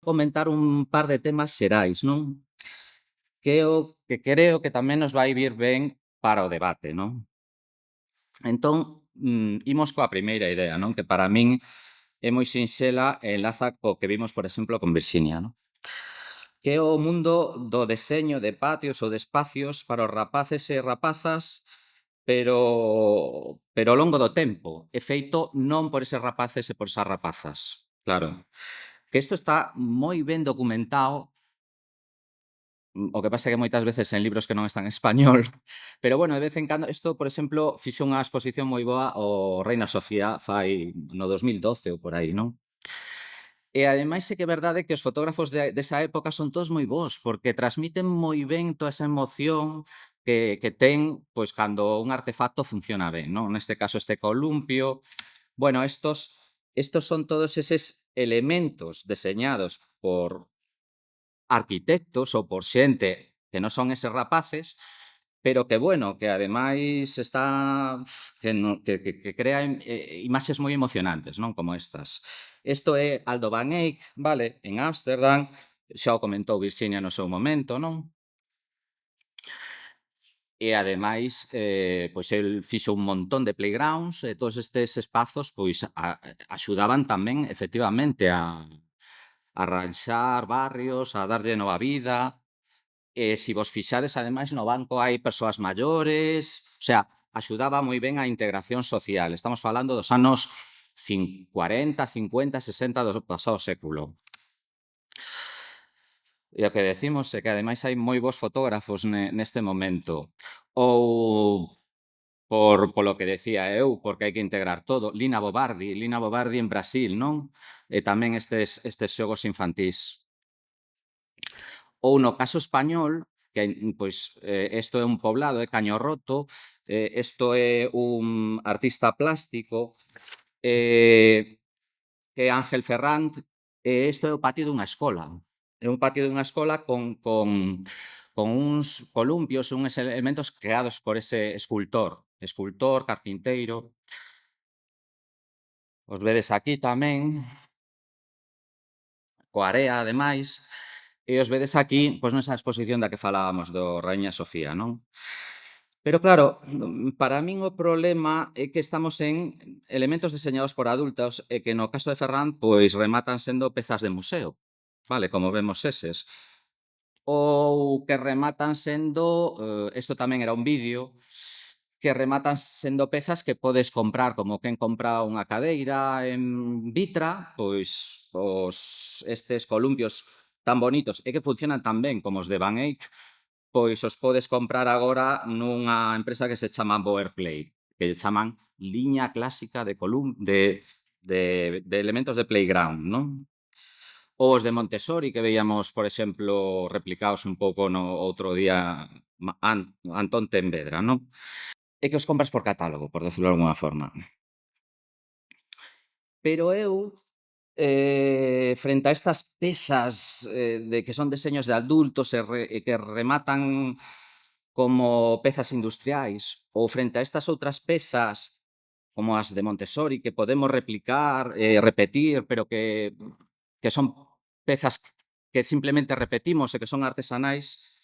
comentar un par de temas xerais, non? Que é o que creo que tamén nos vai vir ben para o debate, non? Entón, imos coa primeira idea, non? Que para min é moi sinxela e enlaza co que vimos, por exemplo, con Virxinia, non? Que é o mundo do deseño de patios ou de espacios para os rapaces e rapazas, pero ao longo do tempo, e feito non por eses rapaces e por esas rapazas. Claro, que isto está moi ben documentado, o que pasa é que moitas veces en libros que non están en español, pero bueno, de vez en cando, isto, por exemplo, fixo unha exposición moi boa o Reina Sofía fai no 2012 ou por aí, non? E ademais é que é verdade que os fotógrafos desa época son todos moi bons, porque transmiten moi ben toda esa emoción que ten, pois, cando un artefacto funciona ben, non? Neste caso, este columpio. Bueno, estos son todos eses elementos deseñados por arquitectos ou por xente que non son eses rapaces, pero que, bueno, que ademais está que crea imaxes moi emocionantes, non, como estas. Isto é Aldo Van Eyck, vale, en Ámsterdam, xa o comentou Virxinia no seu momento, non? E ademais, pois el fixo un montón de playgrounds e todos estes espazos pois axudaban tamén efectivamente a arranxar barrios, a darlle nova vida. E se vos fixades, ademais, no banco hai persoas maiores, o sea, axudaba moi ben a integración social. Estamos falando dos anos 40, 50, 60 do pasado século. E o que decimos é que, ademais, hai moi bons fotógrafos neste momento. Ou, polo que decía eu, porque hai que integrar todo, Lina Bobardi en Brasil, non? E tamén estes xogos infantís. Ou no caso español, que pois isto é un poblado, é Caño Roto, isto é un artista plástico, que é Ángel Ferrand, e isto é o patio dunha escola. É un patio dunha escola con uns columpios, uns elementos creados por ese escultor, carpinteiro. Os vedes aquí tamén, coa area, ademais, e os vedes aquí, pois, nesa exposición da que falábamos do Raíña Sofía, non? Pero claro, para min o problema é que estamos en elementos deseñados por adultos e que no caso de Ferran, pois rematan sendo pezas de museo, vale, como vemos eses. Ou que rematan sendo, isto tamén era un vídeo, que rematan sendo pezas que podes comprar, como quen compra unha cadeira en Vitra, pois estes columpios tan bonitos e que funcionan tan ben como os de Van Eyck, pois os podes comprar agora nunha empresa que se chama Boerplay, que lle chaman liña clásica de elementos de playground, non? Ou os de Montessori, que veíamos, por exemplo, replicados un pouco no outro día, Antón Tenvedra, non? E que os compras por catálogo, por decirlo de alguna forma. Pero eu, frente a estas pezas de que son deseños de adultos e que rematan como pezas industriais, ou frente a estas outras pezas como as de Montessori, que podemos replicar, repetir, pero que son pezas que simplemente repetimos e que son artesanais,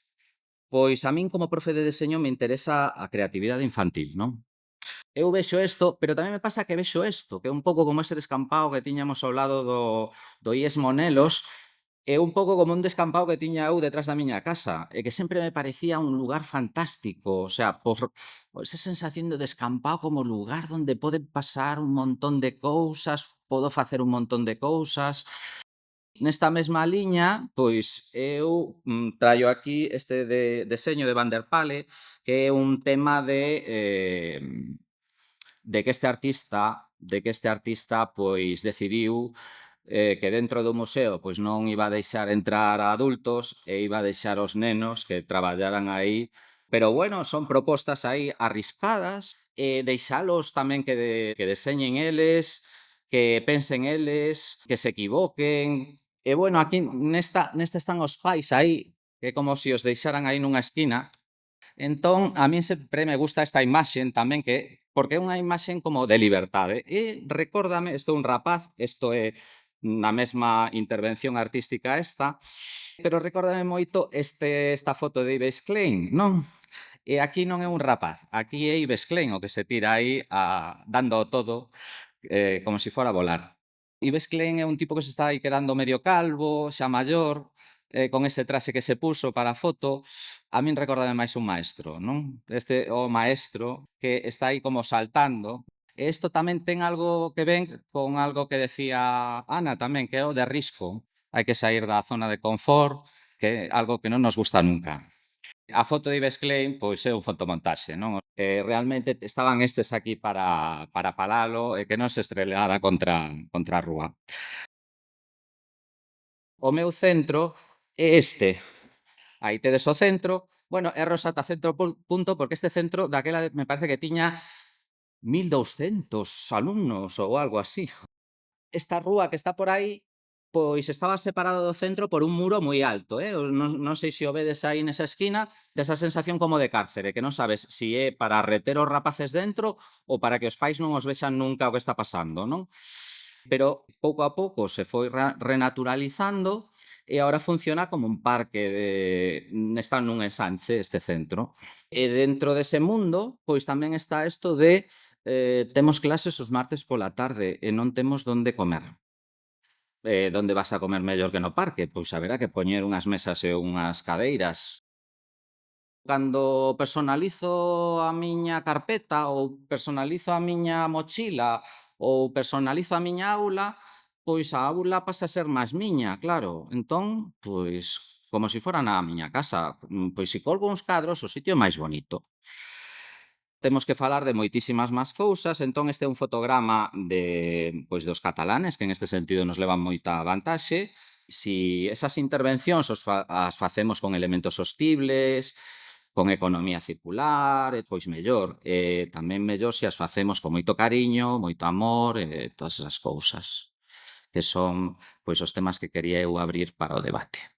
pois a min como profe de deseño me interesa a creatividade infantil, non? Eu vexo isto, pero tamén me pasa que vexo isto, que é un pouco como ese descampado que tiñamos ao lado do IES Monelos, é un pouco como un descampado que tiña eu detrás da miña casa, e que sempre me parecía un lugar fantástico, o sea, por esa sensación de descampado como lugar onde poden pasar un montón de cousas, podo facer un montón de cousas. Nesta mesma liña, pois eu traio aquí este deseño de Van der Pale, que é un tema de que este artista pois decidiu que dentro do museo pois non iba a deixar entrar a adultos e iba a deixar os nenos que traballaran aí. Pero bueno, son propostas aí arriscadas, deixalos tamén que deseñen eles, que pensen eles, que se equivoquen. E bueno, aquí nesta están os pais aí, que é como se os deixaran aí nunha esquina. Entón, a min sempre me gusta esta imaxe tamén, porque é unha imaxe como de liberdade. E recórdame, isto é un rapaz, isto é na mesma intervención artística esta, pero recórdame moito esta foto de Yves Klein, non? E aquí non é un rapaz, aquí é Yves Klein o que se tira aí dando todo como se fora a volar. Yves Klein é un tipo que se está aí quedando medio calvo, xa maior, con ese traxe que se puso para a foto, a min recórdame máis un maestro, non? O maestro que está aí como saltando. E isto tamén ten algo que ven con algo que decía Ana tamén, que é o de risco. Hai que saír da zona de confort, que é algo que non nos gusta nunca. A foto de Yves Klein, pois é un fotomontaxe, non? Realmente estaban estes aquí para palalo e que non se estrelara contra a rúa. O meu centro é este. Aí tedes o centro. Bueno, é Rosata Centro Punto porque este centro daquela me parece que tiña 1200 alumnos ou algo así. Esta rúa que está por aí, pois estaba separado do centro por un muro moi alto, non sei se o vedes aí nesa esquina, desa sensación como de cárcere, que non sabes se é para reter os rapaces dentro ou para que os pais non os vexan nunca o que está pasando, non? Pero pouco a pouco se foi renaturalizando e agora funciona como un parque está nun ensanche este centro. E dentro dese mundo, pois tamén está isto de temos clases os martes pola tarde e non temos donde comer. Donde vas a comer mellor que no parque? Pois haberá que poñer unhas mesas e unhas cadeiras. Cando personalizo a miña carpeta ou personalizo a miña mochila ou personalizo a miña aula, pois a aula pasa a ser máis miña, claro. Entón, pois, como se fora na miña casa, pois se colgo uns cadros, o sitio é máis bonito. Temos que falar de moitísimas máis cousas, entón este é un fotograma dos catalanes, que en este sentido nos levan moita vantaxe. Si esas intervencións as facemos con elementos sostibles, con economía circular, pois mellor. Tamén mellor se as facemos con moito cariño, moito amor, todas esas cousas, que son pois os temas que quería eu abrir para o debate.